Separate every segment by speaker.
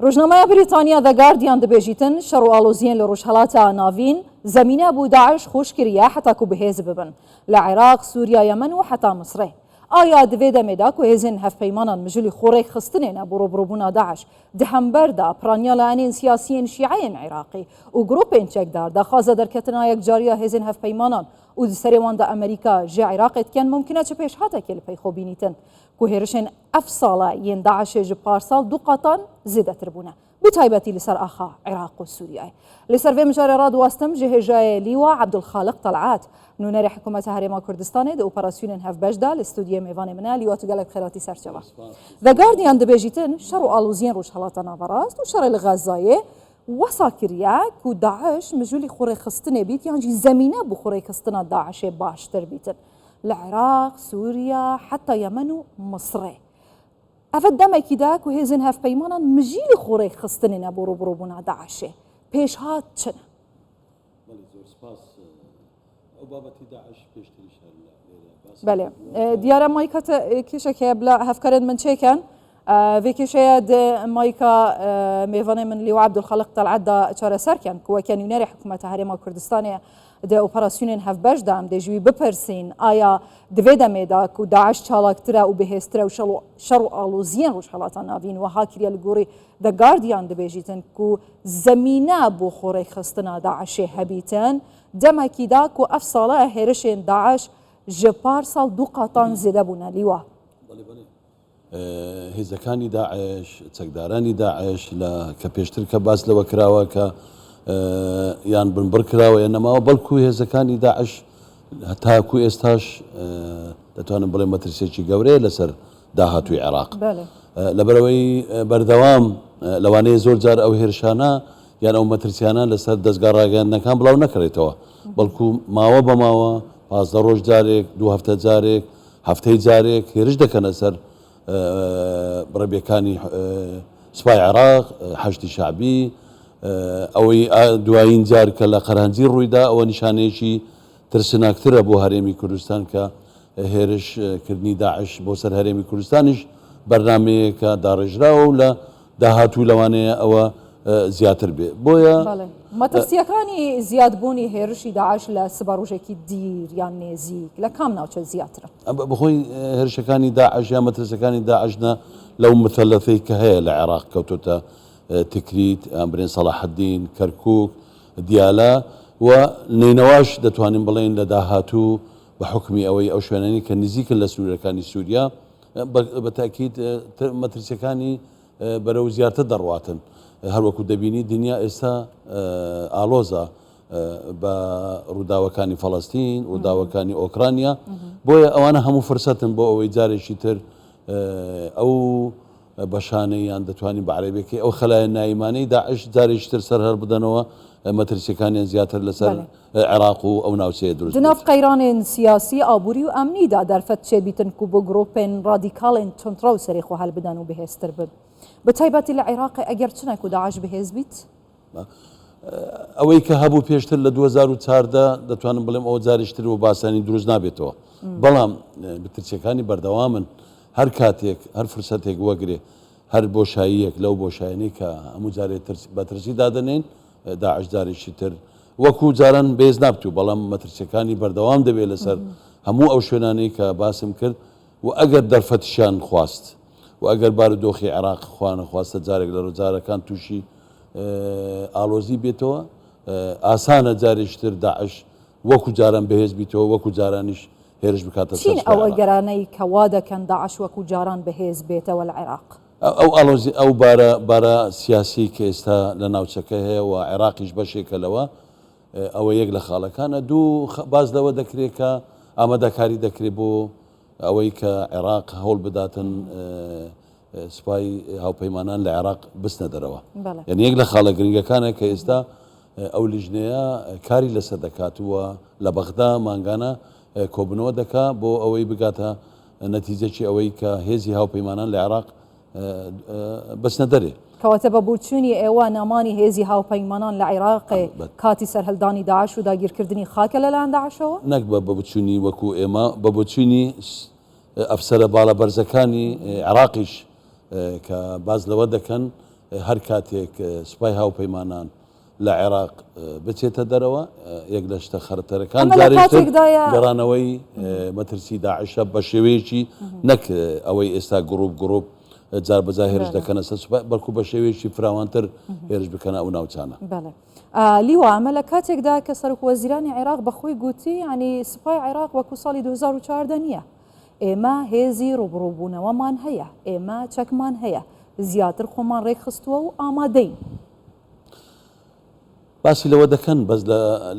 Speaker 1: روزنامه بریتانیا The Guardian دبیجیتن شر و آلوزیان لروجهلات ناوین زمینه بو داعش خوش کریه حتی که بهز ببن لعراق سوریا یمن و حتی مصر. آیا دویده میدا که هزین هف پیمانان مجلی خوری خستنین برو بروبونا داعش دهمبر دا پرانیا لعنین سیاسیین شیعین عراقی و گروپین چک دار دا خوازه در کتنا یک جاریه هزین هف پیمانان و دی سریوان دا امریکا جا عراق اتکن ممکنه چه پیش هاته کل پی خوبینیتن که هرشن اف ساله ین داعش جو پارسال دو قطان زیده تربونه بتایبتی لسر آخا عراق و سوریه لسر في مجال راد واستم جهجاي ليوا عبد الخالق طلعات نونري حكومة هريما كردستان دو اوبراسيون هاف بجدا الاستوديو ميفان منا ليوا تقلب خيراتي سرچوا ذا جارديان دبيجيتن شرو الوزين روش حالاتنا فراست وشر الغزايه وساكريا كو داعش مجولي خوري خستنه بيت يعني زمينه بو خوري خستنه داعش باشتر بيتن العراق سوريا حتى يمن ومصر افد دمکی دا که هزین هف پیمانان مجیل خوری خستنی نبرو بروبونا داعشه پیش هات چنه؟
Speaker 2: بله زور سپاس او بابتی داعش پیشتریش
Speaker 1: بله دیاره مایکات کشه که بلا هفکرد من چه کن في كشيء د مايكا ميفاني من لواء عبد الخالق طلعت دا چاره سر كان كوا كان يناري حكومة هريما كردستان د اوپراسیون هف بجدام د جوی بپرسین آیا دویده میدا کو داعش چالاکتره و بهستره و شر آلوزین روش حالاتان ناوین و هاکریا لگوری د گاردیان دبیجیتن کو زمینه بو خوری خستنا داعش هبیتن دمکی دا کو اف ساله هرشین داعش جپار سال دو قطان زده بونا لیوا
Speaker 2: هێزەکانی داعش چەکدارانی داعش کە پێشتر کە باس لەوە کراوە کە یان بنبڕ کراوە یان نەماوە بەڵکو هێزەکانی داعش تاکو ئێستاش دەتوانم بڵێ مەترسێکی گەورەیە لەسەر داهاتووی عێراق لەبەرەوەی بەردەوام لەوانەیە زۆر جار ئەو هێرشانە یان ئەو مەترسیانە لەسەر دەستگا ڕاگەیاندنەکان بڵاو نەکرێتەوە بەڵکو ماوە بە ماوە 15 ڕۆژ جارێک 2 هەفتە جارێک هەفتەی جارێک هێرش دەکەنە سەر بڕێبیەکانی سوپای عێراق حەشتی شعبی ئەوەی دوایین جار کە لە قەرهەنجی ڕوویدا ئەوە نیشانەیەکی ترسناکترە بۆ هەرێمی کوردستان کە هێرشکردنی داعش بۆ سەر هەرێمی کوردستانیش بەرنامەیەکە داڕێژراوە و لە داهاتوو لەوانەیە ئەوە زیاتر بێ بۆیە
Speaker 1: مەترسیەکانی زیادبوونی هێرشی داعش لە سبارڕۆژێکی دیر یان نێزیک لە کام ناوچە زیاترە
Speaker 2: بەخۆی هێرشەکانی داعش یان مەترسەکانی داعشنە لەو مثلثەی کە هەیە لە عێراق کەوتۆتە تکریت ئەمبرێن سەلاح الدین کەرکووک دیالە و نینەواش دەتوانین بڵێن لە داهاتوو بە حکمی ئەوەی ئەو شوێنانی کە نزیکن لە سوورەکانی سووریا بەتاکید مەترسیەکانی بەرەو زیاتر دەڕواتن هەروەکو دەبینی دنیا ئێستا ئالۆزە بە ڕووداوەکانی فەڵەستین ڕووداوەکانی ئۆکرانیا بۆیە ئەوانە هەموو فرسەتن بۆ ئەوەی جارێکی تر ئەو بەشانەیان دەتوانین بە عەرەبیەکەی ئەو خەلایە نائیمانەی داعش جارێکی تر سەرهەڵ بدەنەوە مەترسیەکانیان زیاتر لەسەر عێراق و ئەو ناوچەیە دروست
Speaker 1: دناف قەیرانên سیاسی ئابووری و ئەمنیدا دەرفەت چێبیتن کو بۆ گرۆپên ڕادیکاڵên تونترا و سەرێخۆ هەڵبدەن و بەهێزتر بن بەتایبەتی لە عێراقی ئەگەر چنێک و داعش بەهێز بیت
Speaker 2: ئەوەی کە هەبوو پێشتر لە 2014 دەتوانم بڵێم ئەوە جاریشتر و باسانی دروست نابێتەوە بەڵام بترسیەکانی بەردەوامن هەر کاتێک هەر فرسەتێک وەگرێ هەر بۆشاییەک لەو بۆشایانەی کە هەموو جارێت بەترسی دادەنێن داعش جارێکی تر وەکو جاران بێز نابتوو بەڵام مەترسیەکانی بەردەوام دەبێت لەسەر هەموو ئەو شوێنانەی کە باسم کرد و ئەگەر دەرفەتشیان خواست و ئەگەر بارودۆخی عێراق خوانە خواستە جارێک لە ڕۆژارەکان تووشی ئالۆزی بێتەوە ئاسانە جارێکتر داعش وەکو جاران بەهێز بیتەوە وەکو جارانیش هێرش بکاتە
Speaker 1: چین ئەوە گەرانەی کەوا دەکەن داعش وەکو جاران بەهێز بێتەوە لە عێراق
Speaker 2: ئەو ئالۆزی ئەو بارە سیاسی کە ئێستا لە ناوچەکە هەیە و عێراقیش بەشێکە لەوە ئەوە یەک لە خاڵەکانە دوو باز لەوە دەکرێت کە ئامادەکاری دەکرێت بۆ ئەوەی کە عێراق هەوڵ بداتن سوپای هاوپەیمانان لە عێراق بستنە دەرەوە یعنی یەک لە خاڵە گرنگەکانە کە ئێستا ئەو لیژنەیە کاری لەسەر دەکاتوە لە بەغدا مانگانە کۆبنەوە دەکا بۆ ئەوەی بگاتە نەتیجەکی ئەوەی کە هێزی هاوپەیمانان لە عێراق بەچنە دەرێ
Speaker 1: کەواتە بە بوچوونی ئێوە نامانی هێزی هاوپەیمانان لە عێراقی کاتی سەرهەڵدانی داعش و داگیرکردنی خاکە لەلایەن داعشەوە
Speaker 2: نەک بە بچوونی وەکو ئێمە بە بچوونی ئەفسەرە باڵە بەرزەکانی عێراقیش کە باز لەوە دەکەن هەر کاتێک سوپای هاوپەیمانان لە عێراق بچێتە دەرەوە یەک لە شتە خەرتەرەکان گەڕانەوەی مەترسی داعشە بە شێوەیەکی نەک ئەوەی ئێستا گڕوپ جار بەجار هێرش دەکەنە سەر سوپای بەڵکو بە شێوەیەکی فراوانتر هێرش بکەنە ئەو ناوچانە.
Speaker 1: لیوە ئەمە لە کاتێکدا کە سەرۆکوەزیرانی عێراق بەخۆی گوتی ینی سوپای عێراق وەکو ساڵی 2014 نییە، ئێمە هێزی ڕوبڕووبوونەوەمان هەیە، ئێمە چەکمان هەیە، زیاتر خۆمان ڕێکخستووە و ئامادەین.
Speaker 2: باسی لەوە دەکەن بەس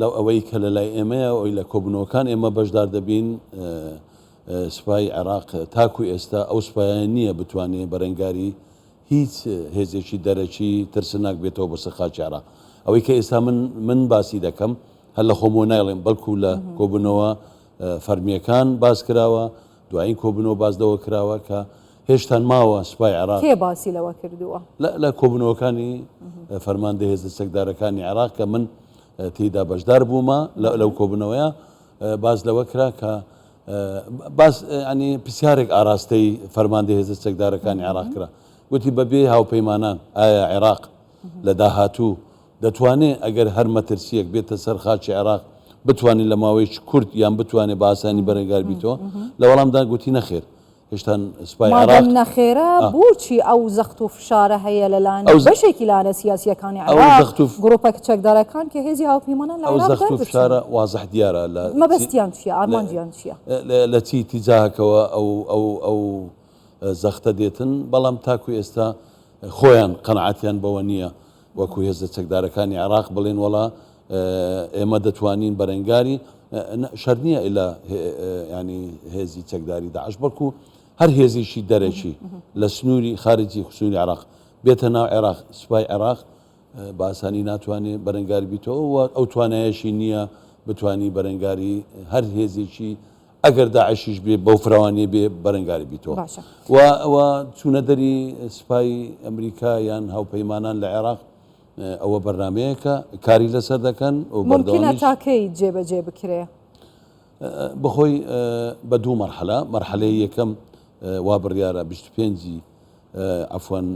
Speaker 2: لەو ئەوەی کە لە لای ئێمەیە ئەوی لە کۆبنەوەکان ئێمە بەشدار دەبین سوپای عێراق تاکو ئێستا ئەو سوپایان نییە بتوانێت بەرەنگاری هیچ هێزێکی دەرەکی ترسناک بێتەوە بە سەرخاکی عێراق. ئەوەی کە ئێستا من باسی دەکەم هەر لە خۆمۆ ناڵێم بەڵکو لە کۆبنەوە فەرمیەکان باس کراوە، دوایین کۆبنەوە بازدەوە کراوە کە هێشتان ماوە سوپای عێراق
Speaker 1: کێ باسی لەوە کردووە
Speaker 2: لە کۆبنەوەکانی فەرماندەی هێزە سەکدارەکانی عێراق کە من تێیدا بەشدار بوومە لەو کۆبنەوەیە باز لەوە کرا کە باس ینی پرسیارێک ئاراستەی فەرماندەی هێزە سەکدارەکانی عێراق کرا، گوتی بەبێ هاوپەیمانان ئایا عێراق لە داهاتوو دەتوانێت ئەگەر هەر مەترسیەک بێتە سەر خاچی عێراق بتوانین لە ماوەیەکی کورت یان بتوانێت بە ئاسانی بەرەنگار بیتەوە؟ لە وەڵامدا گوتی نەخێر، هێشتان سوپای عێراق
Speaker 1: نەخێرە بۆچی ئەو زەخت و فشارە هەیە لەلایەن بەشێکی لایەنە سیاسیەکانی عێراق گڕۆپە کچەکدارەکان کە هێزی هاوپەیمانان لە عێراق
Speaker 2: زەخت و فشارە وازح دیارە
Speaker 1: مەبەستیان چییە ئارمانجیان چییە
Speaker 2: لە چی تیجاهکەوە ئەو زەختە دێتن، بەڵام تاکو ئێستا خۆیان قەنەعەتیان بەوە نییە وەکو هێزە چەکدارەکانی عێراق بڵێن وەڵا ئێمە دەتوانین بەرەنگاری شەر نییە ئللا ینی هێزی چەکداری داعش بەڵکو هەر هێزیشی دەرەکی لە سنووری خارجی سنووری عێراق بێتە ناو عێراق سوپای عێراق بە ئاسانی ناتوانێت بەرەنگاری بیتەوە ئەو توانایەشی نییە بتانی بەرەنگاری هەر هێزێکی ئەگەر داعشیش بێ بەو فراوانێ بێ بەرەنگاری بیتەوە و چوونە دەری سوپای ئەمریکا یان هاوپەیمانان لە عێراق ئەوە بەرنمەیەکە کاری لەسەر دەکەن و
Speaker 1: ممکنە تاکەی جێبەجێ بکرێ
Speaker 2: بخۆی بە دوو مەرحەلە مەرحەلەی یەکەم وا بڕیارە 25 عەفوەن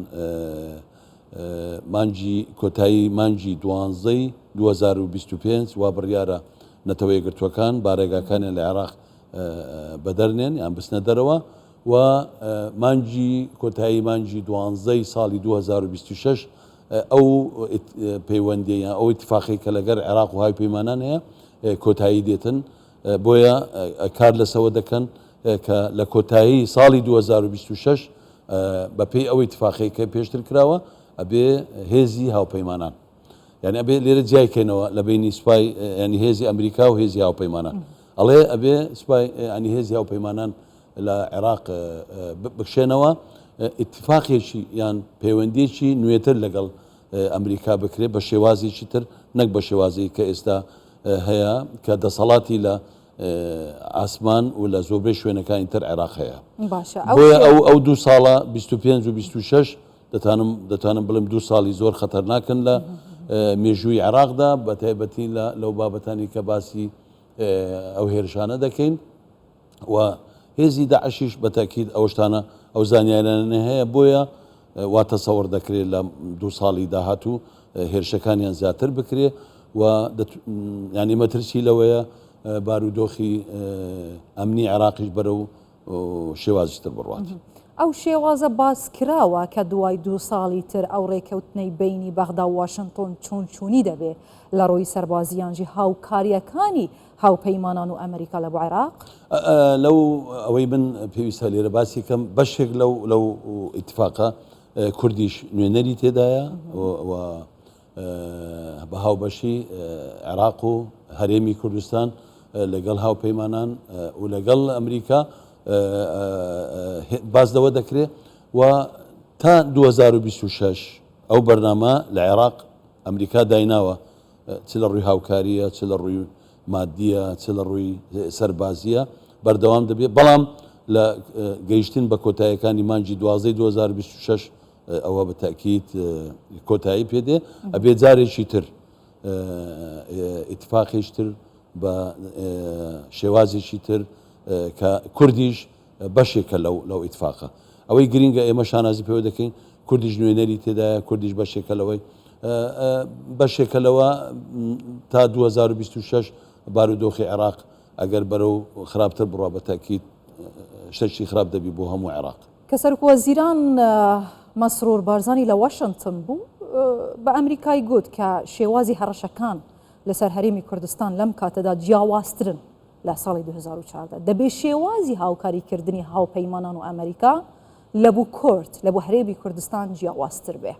Speaker 2: مانجی کۆتایی مانجی 12 2025 وا بڕیارە نەتەوە یەکگرتووەکان بارێگاکانی لە عێراق بەدەرنێن یان بستنە دەرەوە و مانجی کۆتایی مانجی 12 ساڵی 2026 ئەو پەیوەندی یان ئەو ئیتفاقی کە لەگەر عێراق و هاوپەیمانان هەیە کۆتایی دێتن بۆیە کار لەسەوە دەکەن کە لە کۆتایی ساڵی 2026 بەپێی ئەو ئیتفاقی کە پێشتر کراوە ئەبێ هێزی هاوپەیمانان یعنی ئەبێ لێرە جیایکەینەوە لە بینی سوپای ینی هێزی ئەمریکا و هێزی هاوپەیمانان ئەڵێ ئەبێ سوپای ینی هێزی هاوپەیمانان لە عێراق بکشێنەوە ئیتفاقێکی یان پەیوەندیەکی نوێتر لەگەڵ ئەمریکا بکرێت بە شێوازێکی تر نەک بە شێوازی کە ئێستا هەیە کە دەسەڵاتی لە ئاسمان و لە زۆربەی شوێنەکانی تر عێراق هەیە بۆیە ئەو دوو ساڵە 25 و 26 دەتوانم بڵم دوو ساڵی زۆر خەتەرناکن لە مێژووی عێراقدا بە تایبەتی لەو بابەتانی کە باسی ئەو هێرشانە دەکەین و هێزی داعشیش بەتاکید ئەو شتانە ئەو زانیارانە هەیە بۆیە وا تەسەوەڕ دەکرێت لە دوو ساڵی داهاتوو هێرشەکانیان زیاتر بکرێ و ینی مەترسی لەوەیە بارودۆخی ئەمنی عێراقیش بەرەو شێوازیتر بڕوات.
Speaker 1: ئەو شێوازە باس کراوە کە دوای دوو ساڵی تر ئەو ڕێکەوتنەی بینی بەغدا و واشنگتۆن چۆنی دەبێ لە ڕۆی سەربازیانجی هاوکاریەکانی هاوپەیمانان و ئەمریکا لە بۆ عێراق
Speaker 2: لەو ئەوەی من پێویستە لێرە باسی کەم بەشێک لەو ئیتفاقە کوردیش نوێنەری تێدایە و بە هاوبەشی عێراق و هەرێمی کوردستان لەگەڵ هاوپەیمانان و لەگەڵ ئەمریکا بازدەوە دەکرێت و تا 2026 ئەو بەرنامە لە عێراق ئەمریکا دایناوە چ لە ڕووی هاوکاریە چ لە ڕووی مادیە چ لە ڕووی سەربازیە بەردەوام دەبێت بەڵام لە گەیشتن بە کۆتاییەکانی مانجی 12 2026 ئەوە بە تاکید کۆتایی پێدێ ئەبێ جارێکی تر ئیتفاقیش تر بە شێوازێکی تر کە کوردیش بەشێکە لەو ئیتفاقە ئەوەی گرینگە ئێمە شانازی پێوە دەکەین کوردیش نوێنەری تێدایە کوردیش بەشێکە لەوە تا 2026 بارودۆخی عێراق ئەگەر بەرەو خراپتر بڕوا بە تاکید شتێکی خراپ دەبی بۆ هەموو عێراق.
Speaker 1: کە سەرۆکوەزیران مەسرور بارزانی لە واشنگتن بوو بە ئەمریکای گوت کە شێوازی هەڕەشەکان لەسەر هەرێمی کوردستان لەم کاتەدا جیاوازترن لە ساڵی 2014 دەبێت شێوازی هاوکاریکردنی هاوپەیمانان و ئەمریکا لە بوو کورد لە بۆ هەرێمی کوردستان جیاوازتر بێ.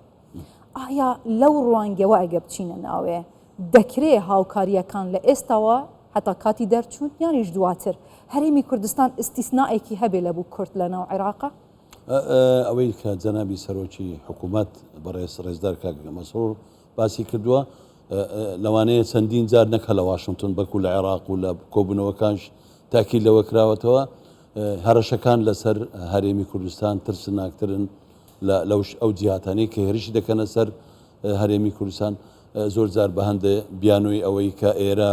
Speaker 1: ئایا لەو ڕوانگەوە ئەگە بچینە ناوێ دەکرێ هاوکاریەکان لە ئێستاوە هەتا کاتی دەرچوون یانیش دواتر هەرێمی کوردستان ئیستیسنائێکی هەبێ لە بوو کورد لە ناو عێراقا؟
Speaker 2: ئەوەی کە جەنابی سەرۆکی حکوومەت بەڕێز ڕێزدار کاک مەسرور باسی کردووە لەوانەیە چەندین جار نەکە لە واشنگتن بەکو لە عێراق و لە کۆبوونەوەکانش تاکید لەوە کراوەتەوە هەڕەشەکان لەسەر هەرێمی کوردستان ترسناکترن لەو ئەو جیهاتانەی کە هێرشی دەکەنە سەر هەرێمی کوردستان زۆر جار بە هەندێ بیانووی ئەوەی کە ئێرە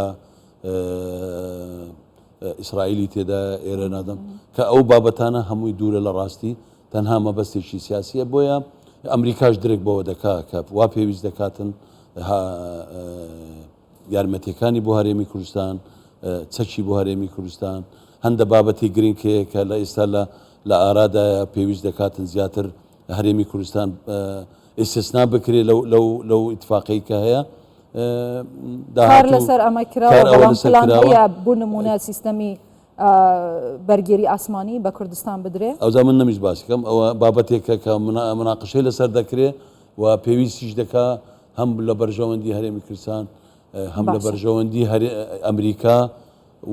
Speaker 2: ئیسرائیلی تێدا ئێرە نادەم کە ئەو بابەتانە هەمووی دوورە لە ڕاستی تەنها مەبەستێکی سیاسیە بۆیە ئەمریکاش درێک بەوە دەکا کە وا پێویست دەکاتن یارمەتیەکانی بۆ هەرێمی کوردستان چەکی بۆ هەرێمی کوردستان هەندە بابەتی گرنگکەیە کە لە ئێستا لە ئارادایە پێویست دەکاتن زیاتر هەرێمی کوردستان ئێستسنا بکرێت لەو ئیتفاقی کە هەیە
Speaker 1: کار لەسەر ئەمە کراوە بەڵام پلان هەیە بۆ نمونە سیستەمی بەرگێری ئاسمانی بە کوردستان بدرێ؟
Speaker 2: ئەوزا من نەمیش باسیکەم ئەوە بابەتێکە کە مناقشەی لەسەر دەکرێت و پێویستیش دەکا هەم لە بەرژەوەندی هەرێمی کوردستان هەم لە بەرژەوەندی ئەمریکا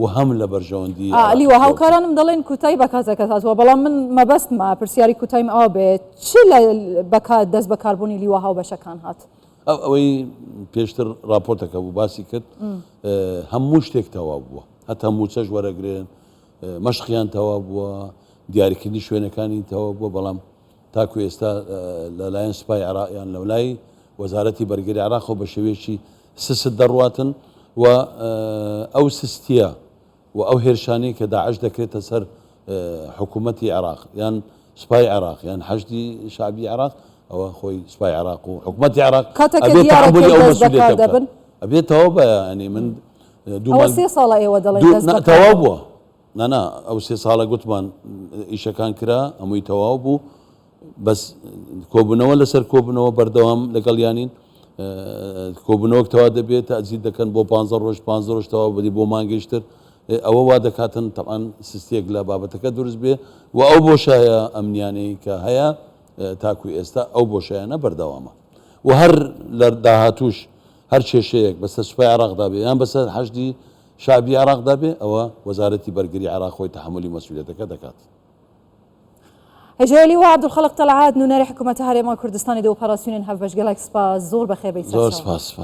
Speaker 2: و هەم لە بەرژەوەندی
Speaker 1: علیوە هاوکارانم دەڵێن کوتای بەکاتەکە هاتووە بەڵام من مەبەستمە پرسیاری کوتایم ئەوە بێت چ لە دەست بەکاربوونی لیوە هاوبەشەکان هات؟
Speaker 2: ئەوەی پێشتر راپۆرتەکە بوو باسی کرد هەموو شتێک تەواو بووە هەتا موچەش وەرەگرێن مەشقیان تەواو بووە دیاریکردنی شوێنەکانی تەواو بووە بەڵام تاکو ئێستا لەلایەن سوپای عێراقیان لەولای وەزارەتی بەرگەری عێراق بە شێوەیەکی سست دەڕواتن و ئەو سستیە و ئەو هێرشانەی کە داعش دەکرێتە سەر حکوومەتی عێراق یان سوپای عێراق یان حەشدی شعبی عێراق ئەوە خۆی سوپای عێراق و حکوومەتی عێراق ئەبێتەوە بە ینی من
Speaker 1: سێ ساڵە ئێوە دەڵێن
Speaker 2: تەواو بووە نانا ئەو سێ ساڵە گوتمان ئیشەکان کرا هەمووی تەواو بوو بەس کۆبوونەوە لەسەر کۆبوونەوە بەردەوام لەگەڵیانین کۆبوونەوەک تەوا دەبێت تەجیل دەکەن بۆ 15 ڕۆژ 15 ڕۆژ تەوا بدی بۆ مانگەشتر ئەوە وا دەکاتن تەمان سستێک لە بابەتەکە دروست بێ و ئەو بۆشایە ئەمنیانەی کە هەیە تاکوی ئێستا ئەو بۆشایانە بەردەوامە و هەر لە داهاتوش هەر کێشەیەک بەسەر سوپای عێراقدا بێ یان بەسەر حەشدی شعبی عێراقدا بێ ئەوە وەزارەتی بەرگەری عێراق خۆی تەحملی مەسئولیەتەکە دەکات.
Speaker 1: هجالي وعبدالخالق طلعات نوناري حكومة هاريما كردستاني دو اوبراسيون هاف باش جالاكس سباس زور بخير بيت
Speaker 2: زور سباس